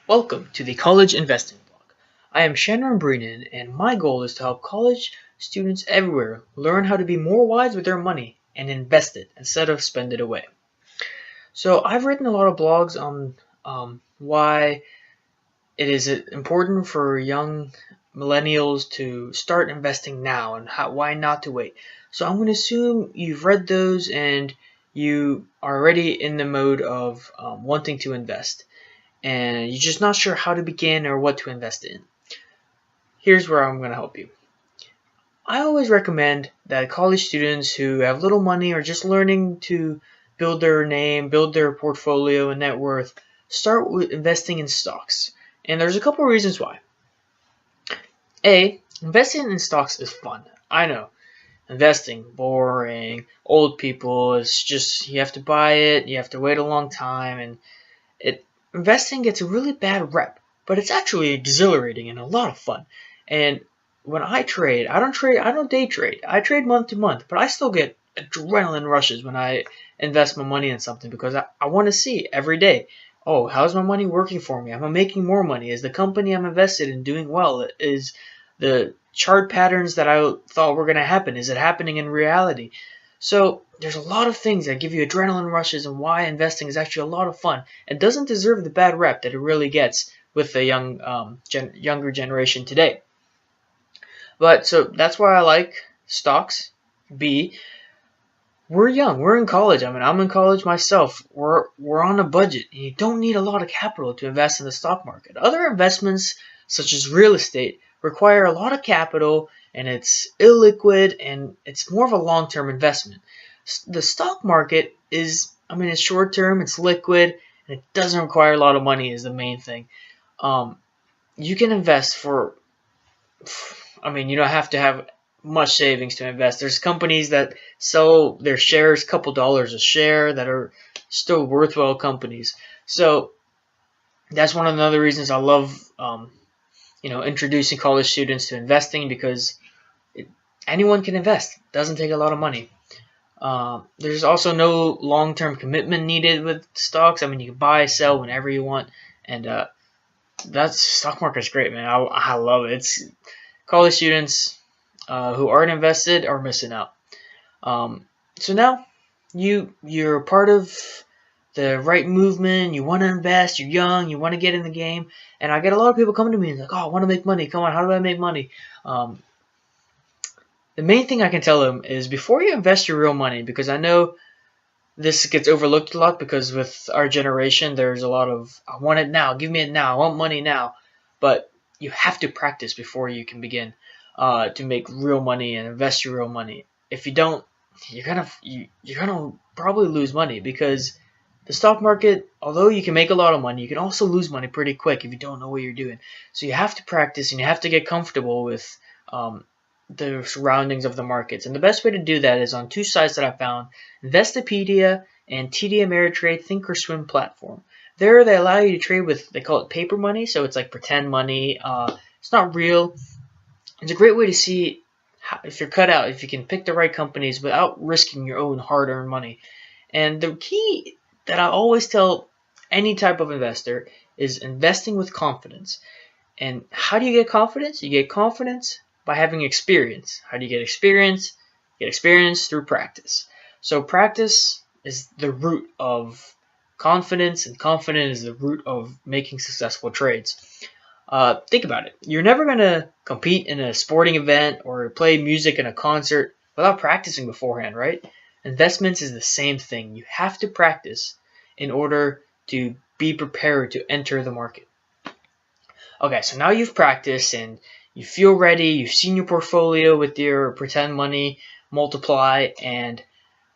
Welcome to the College Investing Blog. I am Shannon Brennan, and my goal is to help college students everywhere learn how to be more wise with their money and invest it instead of spend it away. So I've written a lot of blogs on why it is important for young millennials to start investing now and why not to wait. So I'm going to assume you've read those and you are already in the mode of wanting to invest and you're just not sure how to begin or what to invest in. Here's where I'm going to help you. I always recommend that college students who have little money or just learning to build their name, build their portfolio and net worth, start with investing in stocks. And there's a couple of reasons why. A, investing in stocks is fun. I know. Investing, boring, old people, it's just you have to buy it, you have to wait a long time, and investing gets a really bad rep, but it's actually exhilarating and a lot of fun. And when I trade, I don't day trade. I trade month to month, but I still get adrenaline rushes when I invest my money in something because I want to see every day, oh, how's my money working for me? Am I making more money? Is the company I'm invested in doing well? Is the chart patterns that I thought were going to happen, is it happening in reality? So there's a lot of things that give you adrenaline rushes and why investing is actually a lot of fun. It doesn't deserve the bad rep that it really gets with the younger generation today. But so that's why I like stocks. B, we're young. We're in college. I mean, I'm in college myself. We're on a budget, and you don't need a lot of capital to invest in the stock market. Other investments, such as real estate, require a lot of capital, and it's illiquid, and it's more of a long-term investment. The stock market is, I mean, it's short-term, it's liquid, and it doesn't require a lot of money is the main thing. You can invest for, I mean, you don't have to have much savings to invest. There's companies that sell their shares a couple dollars a share that are still worthwhile companies. So that's one of the other reasons I love introducing college students to investing, because anyone can invest. It doesn't take a lot of money. There's also no long-term commitment needed with stocks. I mean, you can buy, sell whenever you want, and that's stock market's great, man. I love it. It's college students who aren't invested are missing out. So now you're part of the right movement. You want to invest. You're young. You want to get in the game. And I get a lot of people coming to me and like, oh, I want to make money. Come on, how do I make money? The main thing I can tell them is before you invest your real money, because I know this gets overlooked a lot because with our generation, there's a lot of, I want it now, give me it now, I want money now. But you have to practice before you can begin to make real money and invest your real money. If you don't, you're gonna probably lose money, because the stock market, although you can make a lot of money, you can also lose money pretty quick if you don't know what you're doing. So you have to practice and you have to get comfortable with the surroundings of the markets. And the best way to do that is on two sites that I found, Investopedia and TD Ameritrade Thinkorswim platform. There they allow you to trade with, they call it paper money, so it's like pretend money. It's not real. It's a great way to see if you're cut out, if you can pick the right companies without risking your own hard-earned money. And the key that I always tell any type of investor is investing with confidence. And how do you get confidence? You get confidence by having experience. How do you get experience? You get experience through practice. So practice is the root of confidence, and confidence is the root of making successful trades. Think about it. You're never going to compete in a sporting event or play music in a concert without practicing beforehand, right? Investments is the same thing. You have to practice in order to be prepared to enter the market. Okay, so now you've practiced and you feel ready. You've seen your portfolio with your pretend money multiply, and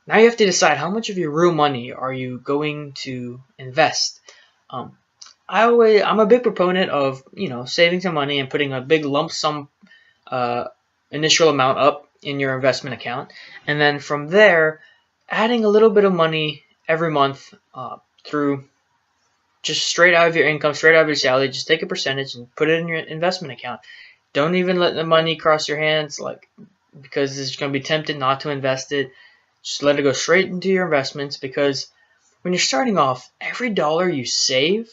now you have to decide how much of your real money are you going to invest. I'm a big proponent of saving some money and putting a big lump sum initial amount up in your investment account, and then from there adding a little bit of money every month through just straight out of your income, straight out of your salary. Just take a percentage and put it in your investment account. Don't even let the money cross your hands, because it's going to be tempted not to invest it. Just let it go straight into your investments, because when you're starting off, every dollar you save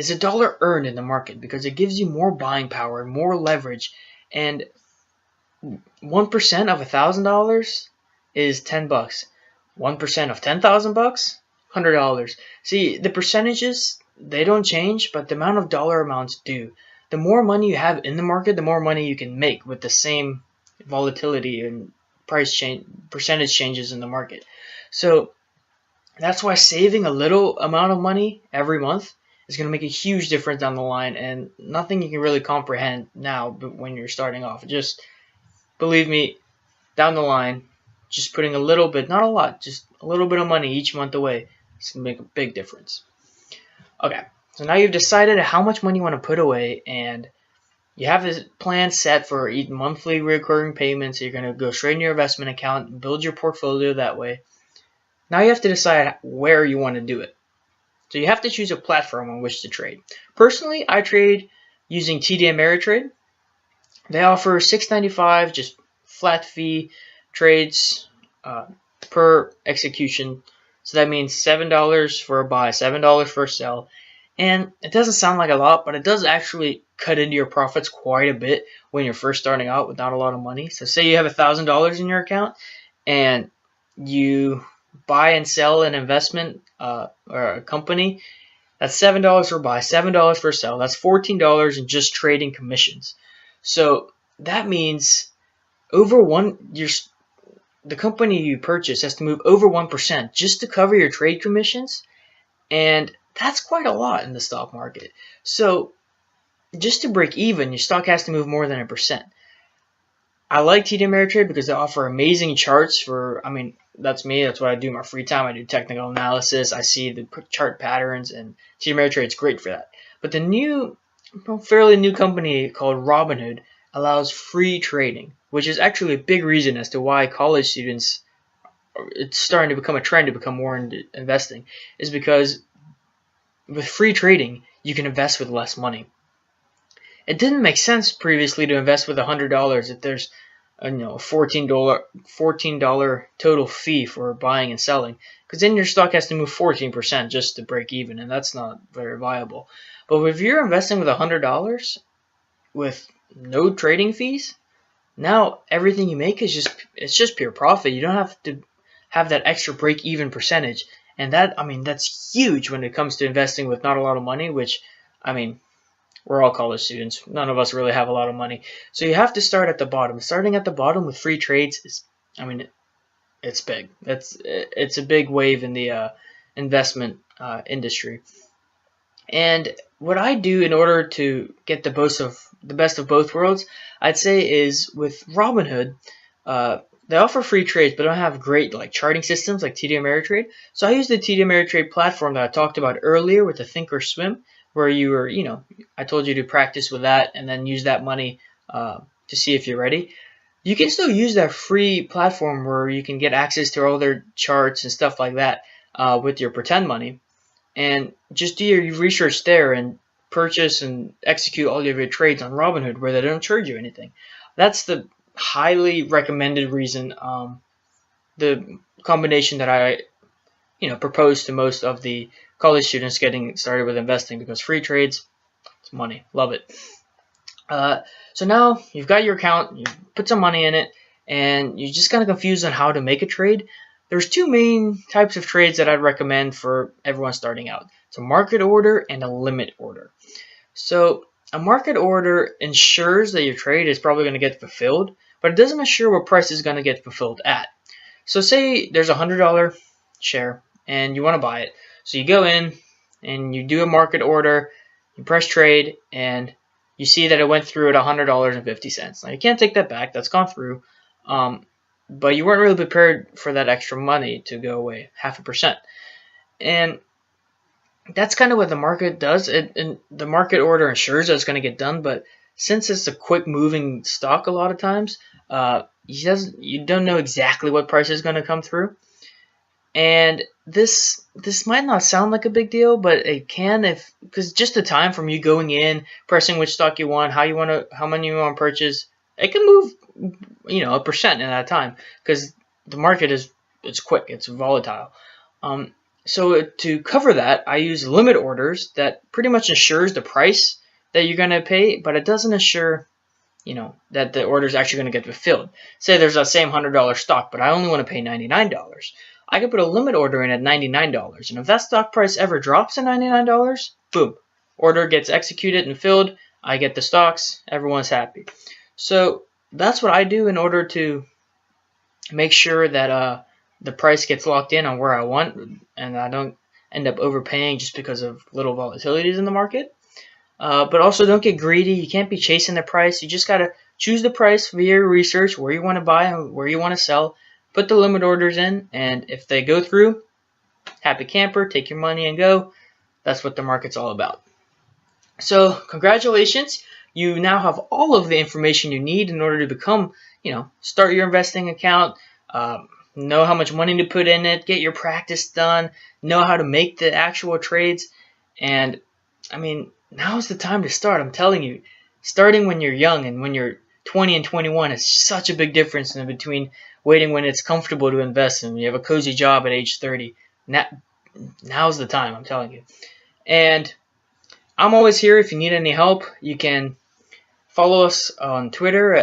is a dollar earned in the market because it gives you more buying power, more leverage, and 1% of $1,000 is $10. 1% of $10,000, $100. See, the percentages, they don't change, but the amount of dollar amounts do. The more money you have in the market, the more money you can make with the same volatility and price change, percentage changes in the market. So that's why saving a little amount of money every month is going to make a huge difference down the line, and nothing you can really comprehend now when you're starting off. Just believe me, down the line, just putting a little bit, not a lot, just a little bit of money each month away, it's going to make a big difference. Okay, so now you've decided how much money you want to put away, and you have this plan set for each monthly recurring payments. You're going to go straight in your investment account and build your portfolio that way. Now you have to decide where you want to do it. So you have to choose a platform on which to trade. Personally, I trade using TD Ameritrade. They offer $6.95, just flat fee trades per execution. So that means $7 for a buy, $7 for a sell. And it doesn't sound like a lot, but it does actually cut into your profits quite a bit when you're first starting out with not a lot of money. So say you have $1,000 in your account and you buy and sell an investment or a company. That's $7 for buy, $7 for sell. That's $14 in just trading commissions. So that means the company you purchase has to move over 1% just to cover your trade commissions, and that's quite a lot in the stock market. So just to break even, your stock has to move more than 1%. I like TD Ameritrade because they offer amazing charts for, that's me. That's what I do in my free time. I do technical analysis. I see the chart patterns, and TD Ameritrade is great for that. But the fairly new company called Robinhood allows free trading, which is actually a big reason as to why college students, it's starting to become a trend to become more into investing, is because with free trading, you can invest with less money. It didn't make sense previously to invest with $100 if there's a $14 total fee for buying and selling, because then your stock has to move 14% just to break even, and that's not very viable. But if you're investing with $100 with no trading fees, now everything you make is just pure profit. You don't have to have that extra break even percentage, and that's huge when it comes to investing with not a lot of money, which we're all college students. None of us really have a lot of money. So you have to start at the bottom. Starting at the bottom with free trades is, it's big. It's a big wave in the investment industry. And what I do in order to get the best of both worlds, I'd say, is with Robinhood, they offer free trades, but don't have great charting systems like TD Ameritrade. So I use the TD Ameritrade platform that I talked about earlier with the Thinkorswim, where I told you to practice with that and then use that money to see if you're ready. You can still use that free platform where you can get access to all their charts and stuff like that with your pretend money, and just do your research there and purchase and execute all of your trades on Robinhood where they don't charge you anything. That's the highly recommended reason, the combination that I propose to most of the college students getting started with investing, because free trades, it's money. Love it. So now you've got your account, you put some money in it, and you're just kind of confused on how to make a trade. There's two main types of trades that I'd recommend for everyone starting out. It's a market order and a limit order. So a market order ensures that your trade is probably going to get fulfilled, but it doesn't assure what price is going to get fulfilled at. So say there's a $100 share and you want to buy it. So you go in and you do a market order, you press trade, and you see that it went through at $100.50. Now you can't take that back, that's gone through, but you weren't really prepared for that extra money to go away, 0.5%. And that's kind of what the market does. And the market order ensures that it's going to get done, but since it's a quick moving stock a lot of times, you don't know exactly what price is going to come through. And this might not sound like a big deal, but it can, because just the time from you going in, pressing which stock you want, how many you want to purchase, it can move 1% in that time, because the market it's quick, it's volatile. So to cover that, I use limit orders that pretty much assures the price that you're going to pay, but it doesn't assure, that the order is actually going to get fulfilled. Say there's that same $100 stock, but I only want to pay $99. I could put a limit order in at $99, and if that stock price ever drops to $99, boom, order gets executed and filled. I get the stocks. Everyone's happy. So that's what I do in order to make sure that the price gets locked in on where I want, and I don't end up overpaying just because of little volatilities in the market. But also don't get greedy. You can't be chasing the price. You just got to choose the price via your research, where you want to buy and where you want to sell. Put the limit orders in, and if they go through, happy camper, take your money and go. That's what the market's all about. So congratulations. You now have all of the information you need in order to become, start your investing account, know how much money to put in it, get your practice done, know how to make the actual trades. And I mean, now's the time to start. I'm telling you, starting when you're young and when you're 20 and 21 is such a big difference in between waiting when it's comfortable to invest and you have a cozy job at age 30. Now's the time, I'm telling you. And I'm always here if you need any help. You can follow us on Twitter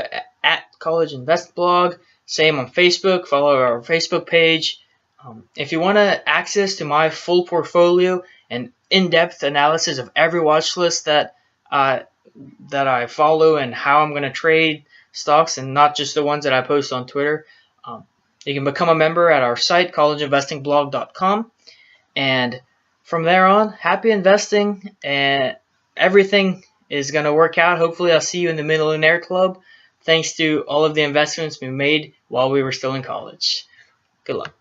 at College Invest Blog. Same on Facebook. Follow our Facebook page. If you want access to my full portfolio and in-depth analysis of every watch list that I follow and how I'm going to trade stocks and not just the ones that I post on Twitter, you can become a member at our site, collegeinvestingblog.com. And from there on, happy investing, and everything is going to work out. Hopefully, I'll see you in the Millionaire Club, thanks to all of the investments we made while we were still in college. Good luck.